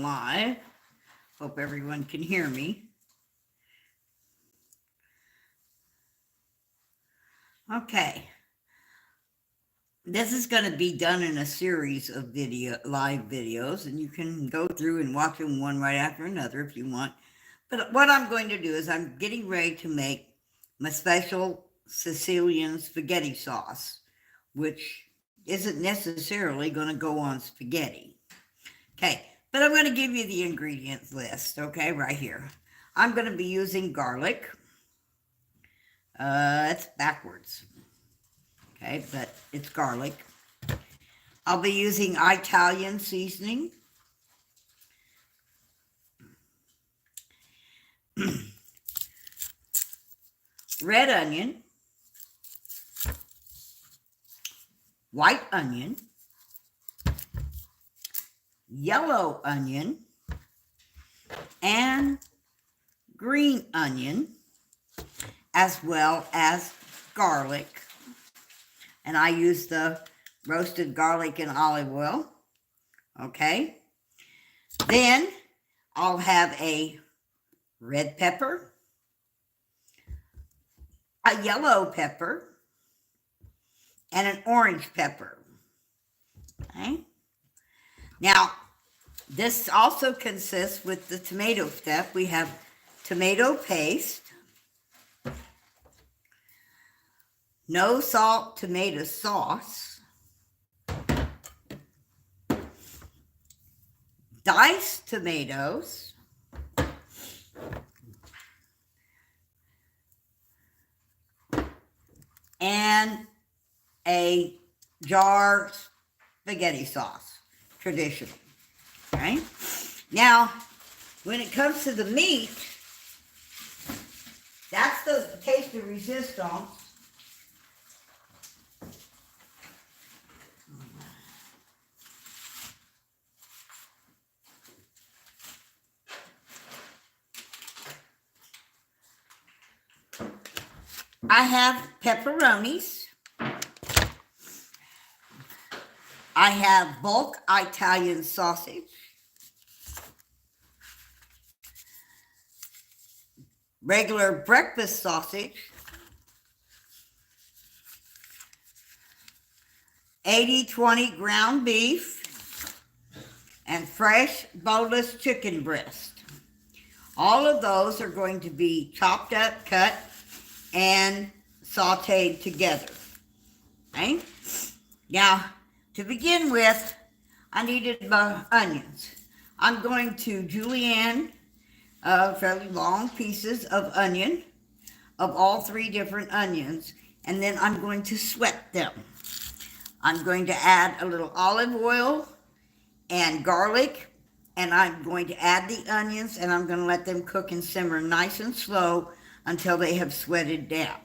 live. Hope everyone can hear me. Okay. This is going to be done in a series of live videos, and you can go through and watch them one right after another if you want. But what I'm going to do is I'm getting ready to make my special Sicilian spaghetti sauce, which isn't necessarily going to go on spaghetti. Okay, but I'm going to give you the ingredients list, okay, right here. I'm going to be using garlic. It's backwards. Okay, but it's garlic. I'll be using Italian seasoning. Red onion. White onion. Yellow onion. And green onion, as well as garlic. And I use the roasted garlic and olive oil. Okay. Then I'll have a red pepper, a yellow pepper, and an orange pepper. Okay. Now, this also consists with the tomato stuff. We have tomato paste, no salt tomato sauce, diced tomatoes, and a jar spaghetti sauce, traditional. Okay? Now, when it comes to the meat, that's the taste of resistance. I have pepperonis. I have bulk Italian sausage. Regular breakfast sausage. 80/20 ground beef. And fresh boneless chicken breast. All of those are going to be chopped up, cut, and sauteed together. Okay? Now, to begin with, I needed my onions. I'm going to julienne fairly long pieces of onion, of all 3 different onions, and then I'm going to sweat them. I'm going to add a little olive oil and garlic, and I'm going to add the onions, and I'm going to let them cook and simmer nice and slow until they have sweated down.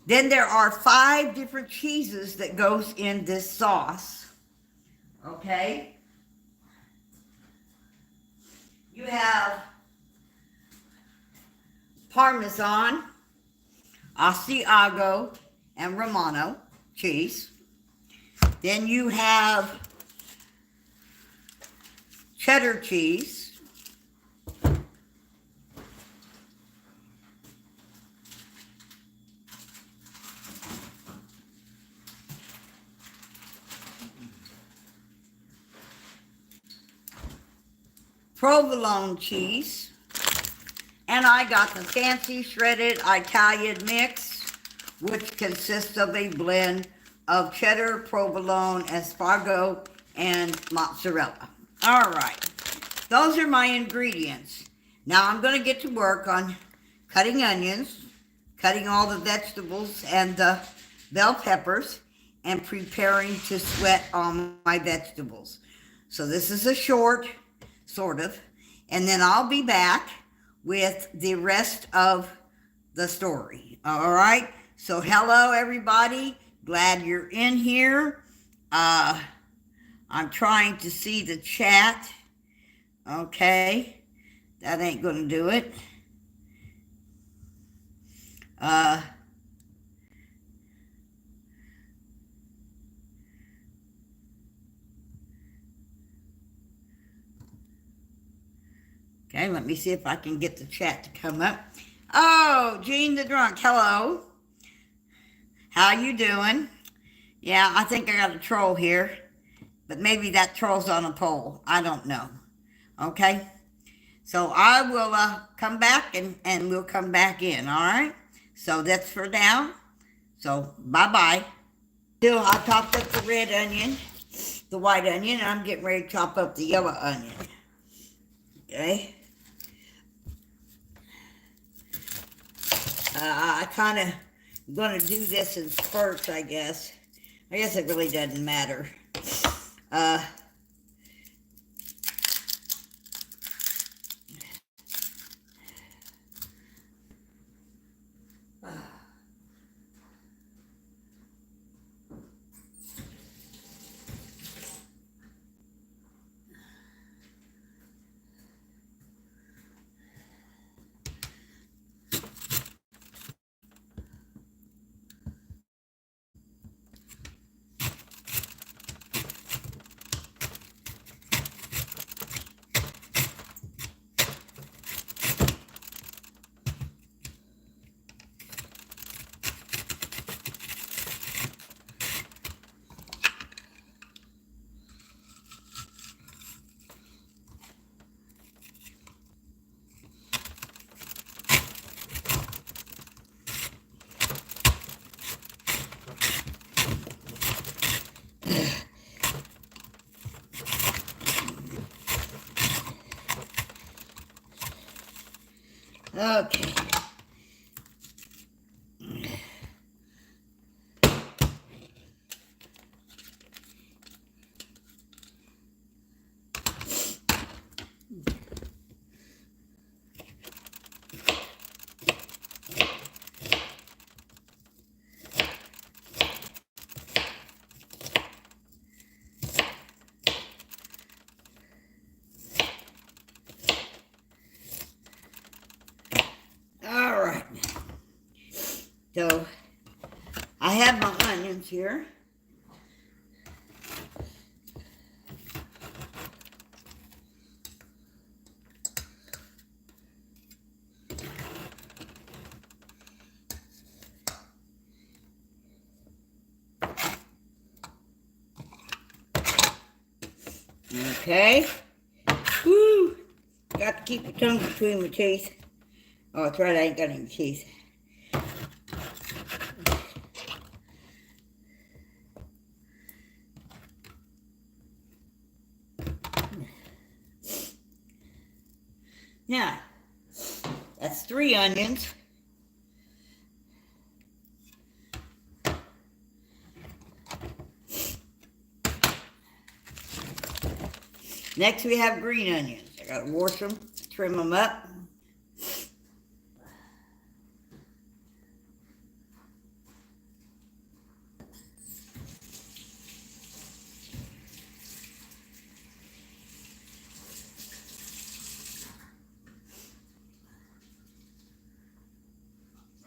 Then there are 5 different cheeses that goes in this sauce. Okay? You have Parmesan, Asiago, and Romano cheese. Then you have cheddar cheese. Provolone cheese. And I got the fancy shredded Italian mix, which consists of a blend of cheddar, provolone, espargo, and mozzarella. All right, those are my ingredients. Now I'm going to get to work on cutting onions, cutting all the vegetables and the bell peppers, and preparing to sweat all my vegetables. So this is a short, sort of, and then I'll be back with the rest of the story. All right, so hello everybody, glad you're in here. I'm trying to see the chat. Okay, that ain't gonna do it. Okay, let me see if I can get the chat to come up. Oh, Gene the Drunk, hello. How you doing? Yeah, I think I got a troll here, but maybe that troll's on a pole. I don't know. Okay, so I will come back and we'll come back in, all right? So that's for now. So bye-bye. Still, I chopped up the red onion, the white onion, and I'm getting ready to chop up the yellow onion. Okay. I kind of going to do this in spurts, I guess. I guess it really doesn't matter. Okay. All right. So I have my onions here. Okay. Woo! Got to keep your tongue between my teeth. Oh, that's right, I ain't got any teeth. Now, that's 3 onions. Next we have green onions. I gotta wash them, trim them up.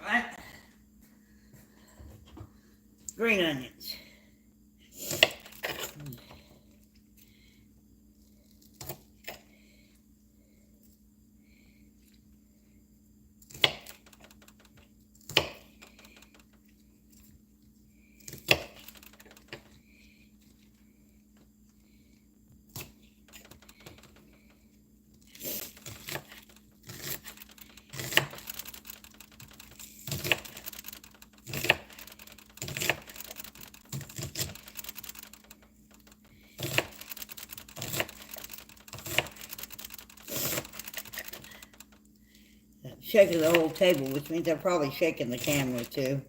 Right? Green onions. Shaking the whole table, which means I'm probably shaking the camera too.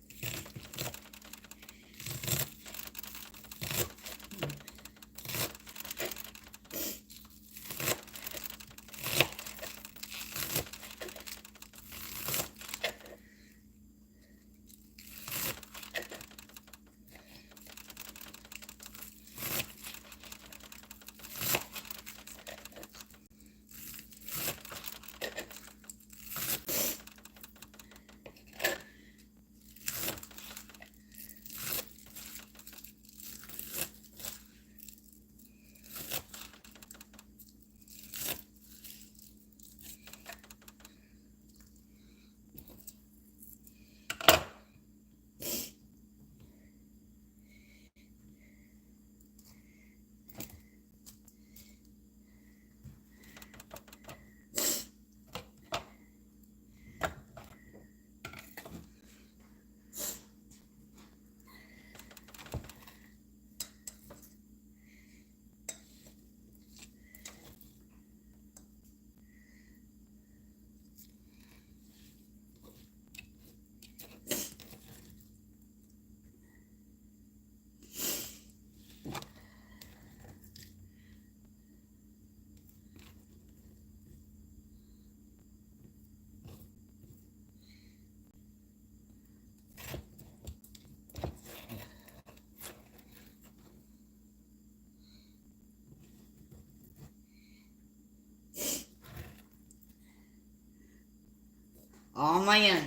all my onions,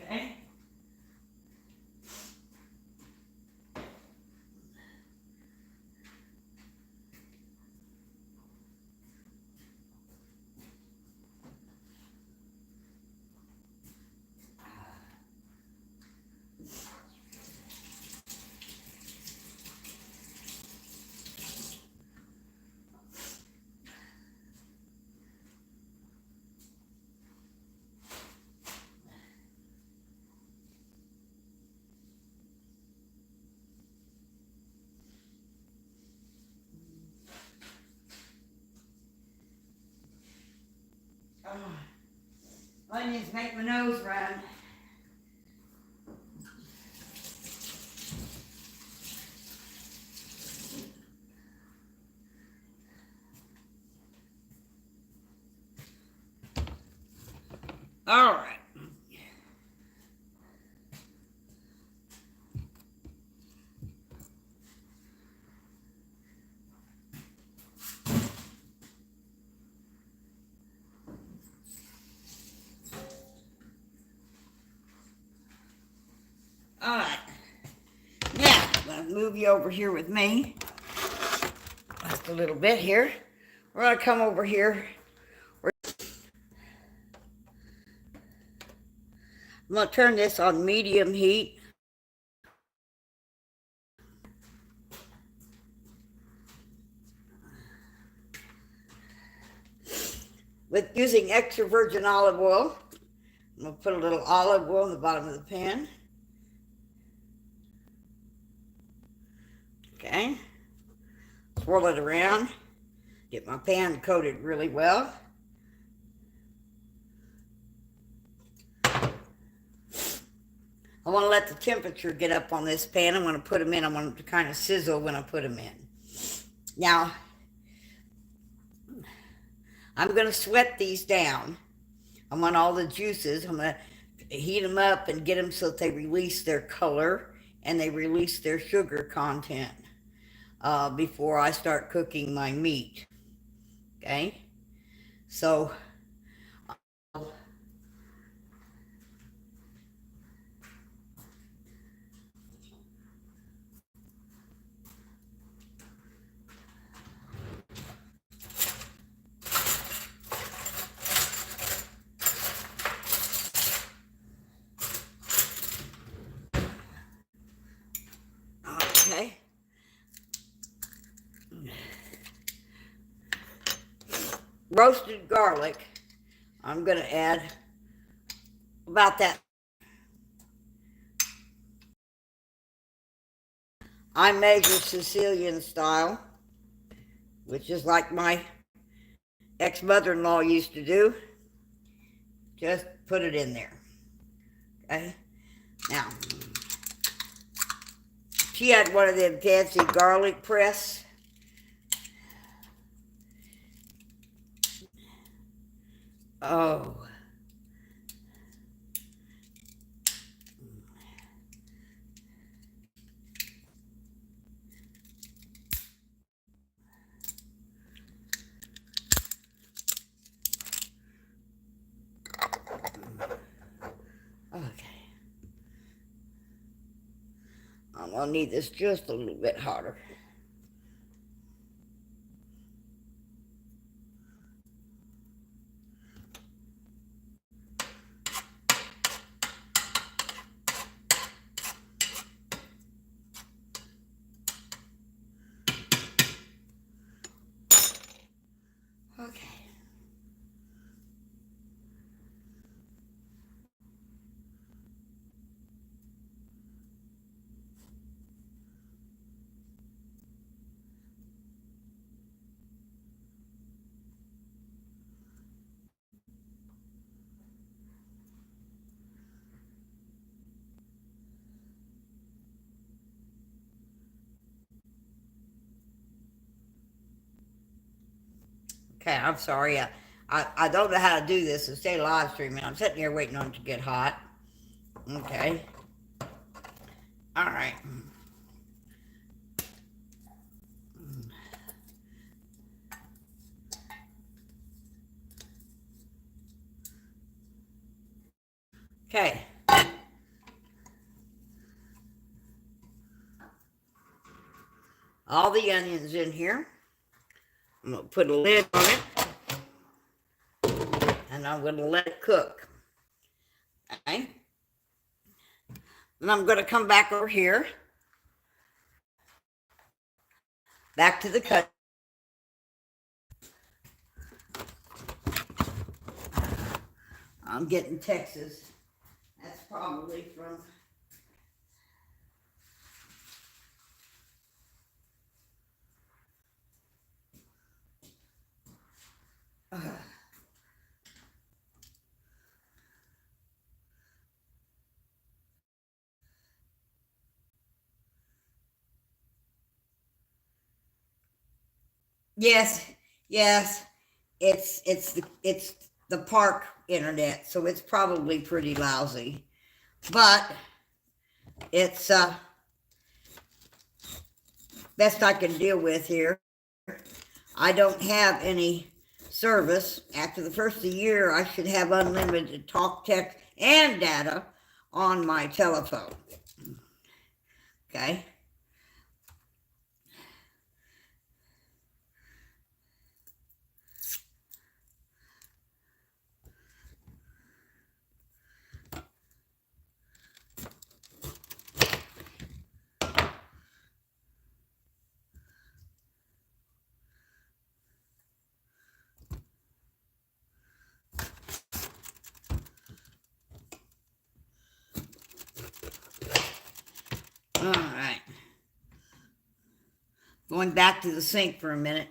okay? Onions make my nose run. All right. All right. Now, I'm going to move you over here with me. Just a little bit here. We're going to come over here. I'm going to turn this on medium heat. With using extra virgin olive oil. I'm going to put a little olive oil in the bottom of the pan. Okay. Swirl it around. Get my pan coated really well. I want to let the temperature get up on this pan. I'm going to put them in. I want them to kind of sizzle when I put them in. Now, I'm going to sweat these down. I want all the juices. I'm going to heat them up and get them so that they release their color and they release their sugar content before I start cooking my meat. Okay? So, okay. Roasted garlic. I'm going to add about that. I measure Sicilian style, which is like my ex-mother-in-law used to do. Just put it in there. Okay? Now, she had one of them fancy garlic press. Oh. Okay. I'm going to need this just a little bit hotter. Okay. Okay, I'm sorry. I don't know how to do this and stay live streaming. I'm sitting here waiting on it to get hot. Okay. All right. Okay. All the onions in here. I'm going to put a lid on it. And I'm going to let it cook. Okay. And I'm going to come back over here. Back to the cut. I'm getting Texas. That's probably from... Yes, yes. It's the park internet, so it's probably pretty lousy. But it's best I can deal with here. I don't have any service. After the first of the year, I should have unlimited talk, text, and data on my telephone. Okay. All right. Going back to the sink for a minute.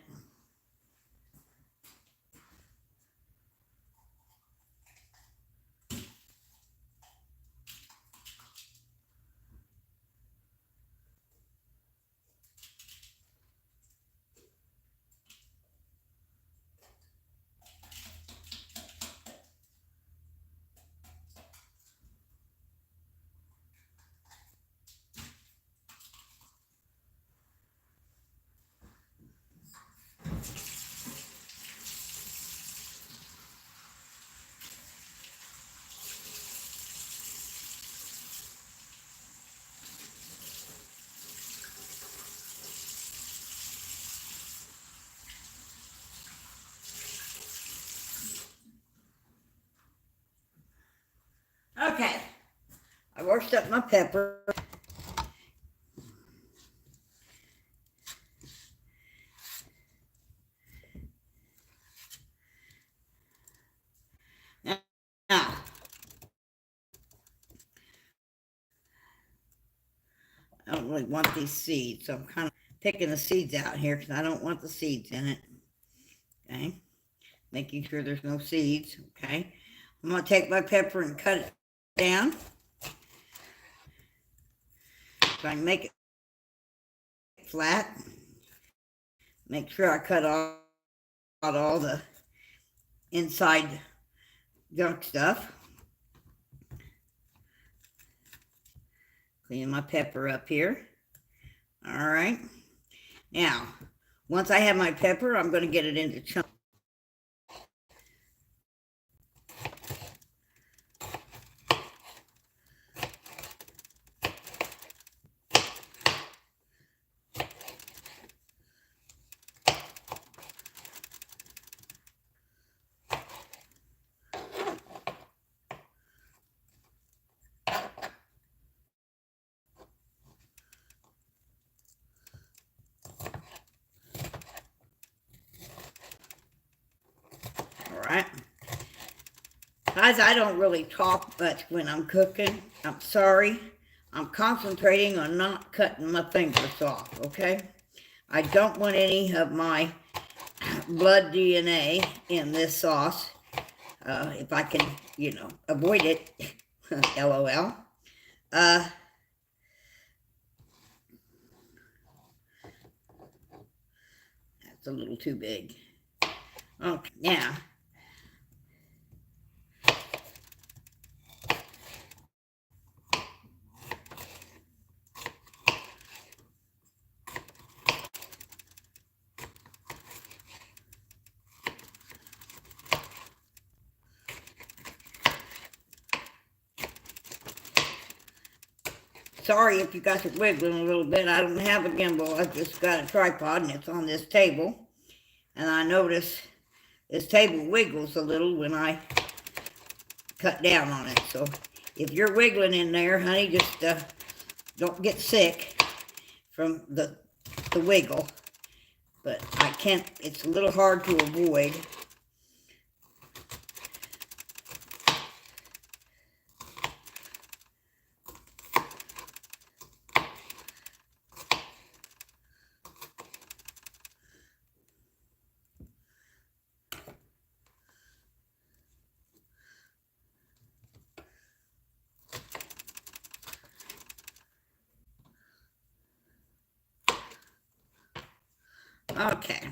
Okay. I washed up my pepper. Now, I don't really want these seeds, so I'm kind of picking the seeds out here because I don't want the seeds in it. Okay. Making sure there's no seeds. Okay. I'm going to take my pepper and cut it down. So I can make it flat. Make sure I cut out all the inside junk stuff. Clean my pepper up here. All right. Now, once I have my pepper, I'm going to get it into chunks. Right. Guys, I don't really talk much when I'm cooking. I'm sorry. I'm concentrating on not cutting my fingers off, okay? I don't want any of my blood DNA in this sauce. If I can, avoid it. LOL. That's a little too big. Okay, now. Sorry if you guys are wiggling a little bit. I don't have a gimbal. I've just got a tripod and it's on this table. And I notice this table wiggles a little when I cut down on it. So if you're wiggling in there, honey, just don't get sick from the wiggle. But I can't, it's a little hard to avoid. Okay.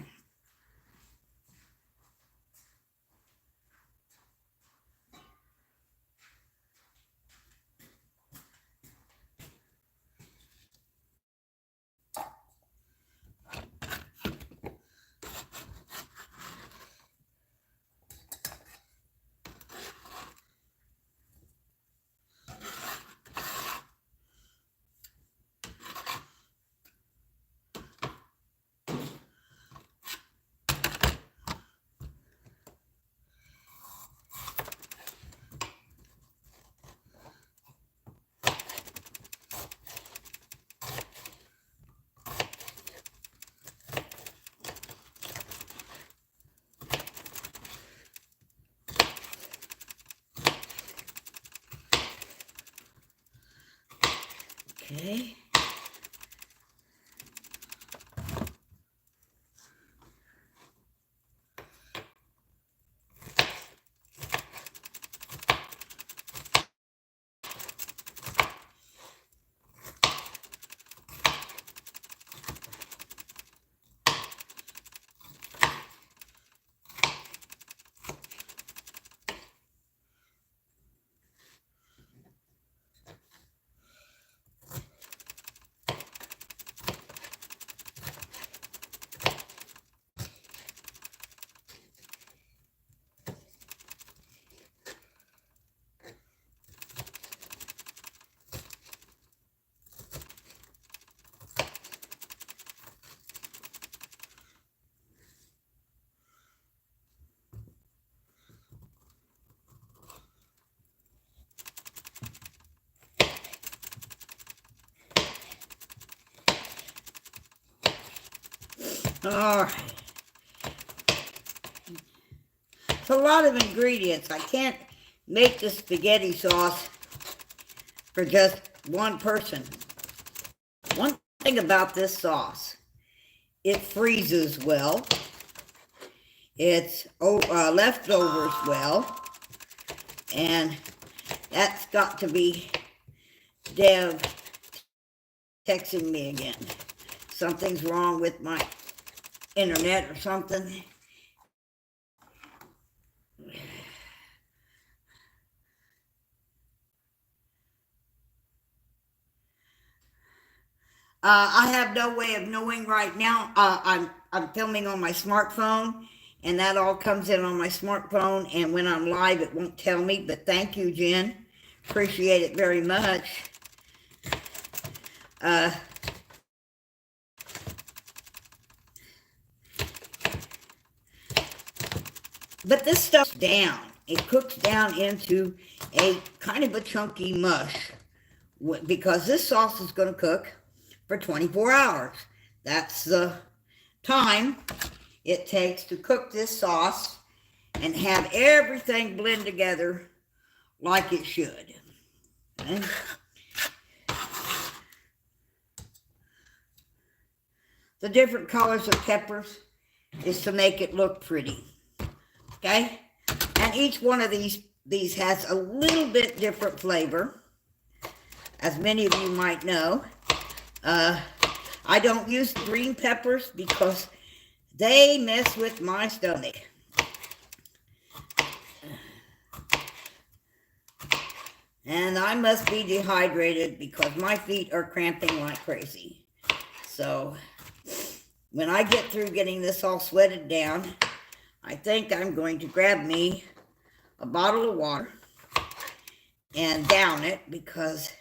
Okay. All right. It's a lot of ingredients. I can't make the spaghetti sauce for just one person. One thing about this sauce, it freezes well. It's leftovers well. And that's got to be Dev texting me again. Something's wrong with my internet or something. I have no way of knowing right now. I'm filming on my smartphone, and that all comes in on my smartphone. And when I'm live, it won't tell me. But thank you, Jen. Appreciate it very much. But this stuff's down. It cooks down into a kind of a chunky mush because this sauce is going to cook for 24 hours. That's the time it takes to cook this sauce and have everything blend together like it should. Okay? The different colors of peppers is to make it look pretty. Okay? And each one of these has a little bit different flavor, as many of you might know. I don't use green peppers because they mess with my stomach. And I must be dehydrated because my feet are cramping like crazy. So when I get through getting this all sweated down, I think I'm going to grab me a bottle of water and down it because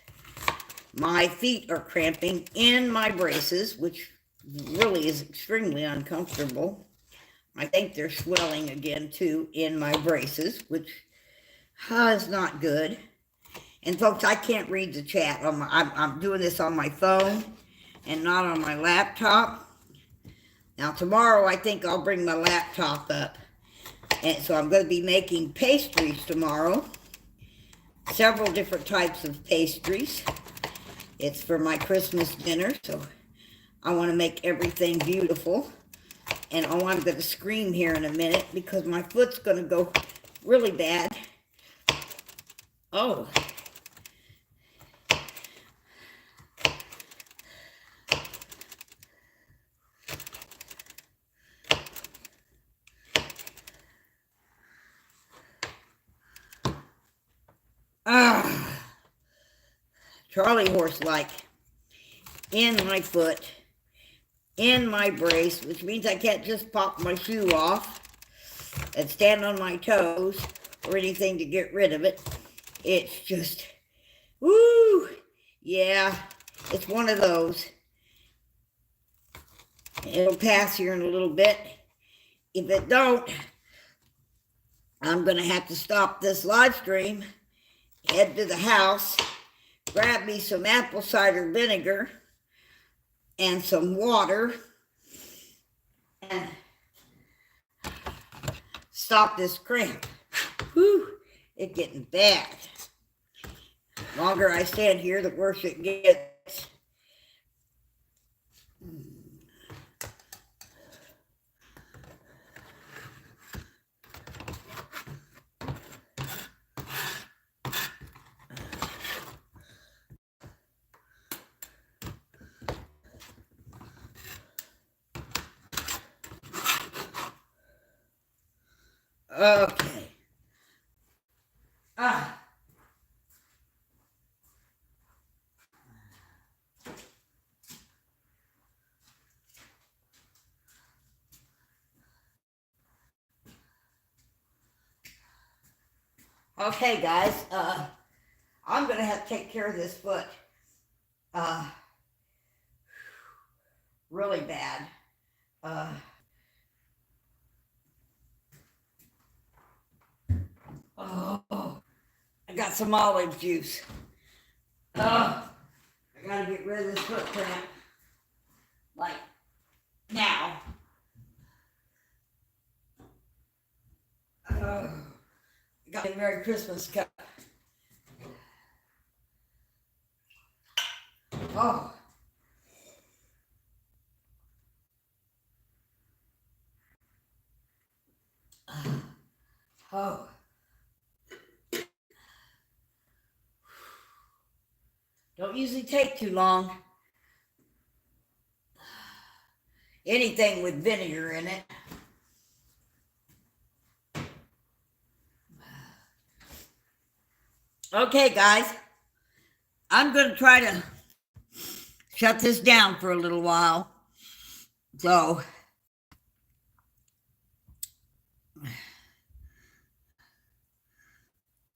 My feet are cramping in my braces, which really is extremely uncomfortable. I think they're swelling again too in my braces, which is not good. And folks, I can't read the chat. I'm doing this on my phone and not on my laptop. Now tomorrow I think I'll bring my laptop up. And so I'm going to be making pastries tomorrow. Several different types of pastries. It's for my Christmas dinner, so I want to make everything beautiful. And oh, I'm going to scream here in a minute because my foot's going to go really bad. Oh. Charlie horse-like in my foot, in my brace, which means I can't just pop my shoe off and stand on my toes or anything to get rid of it. It's just, woo, yeah, it's one of those. It'll pass here in a little bit. If it don't, I'm going to have to stop this live stream, head to the house, grab me some apple cider vinegar and some water and stop this cramp. Whew, it's getting bad. The longer I stand here, the worse it gets. Okay. Okay, guys. I'm going to have to take care of this foot. Really bad. Oh, I got some olive juice. I gotta get rid of this foot cramp. Like, now. I got a Merry Christmas cup. Oh. Oh. Don't usually take too long. Anything with vinegar in it. Okay, guys. I'm going to try to shut this down for a little while. So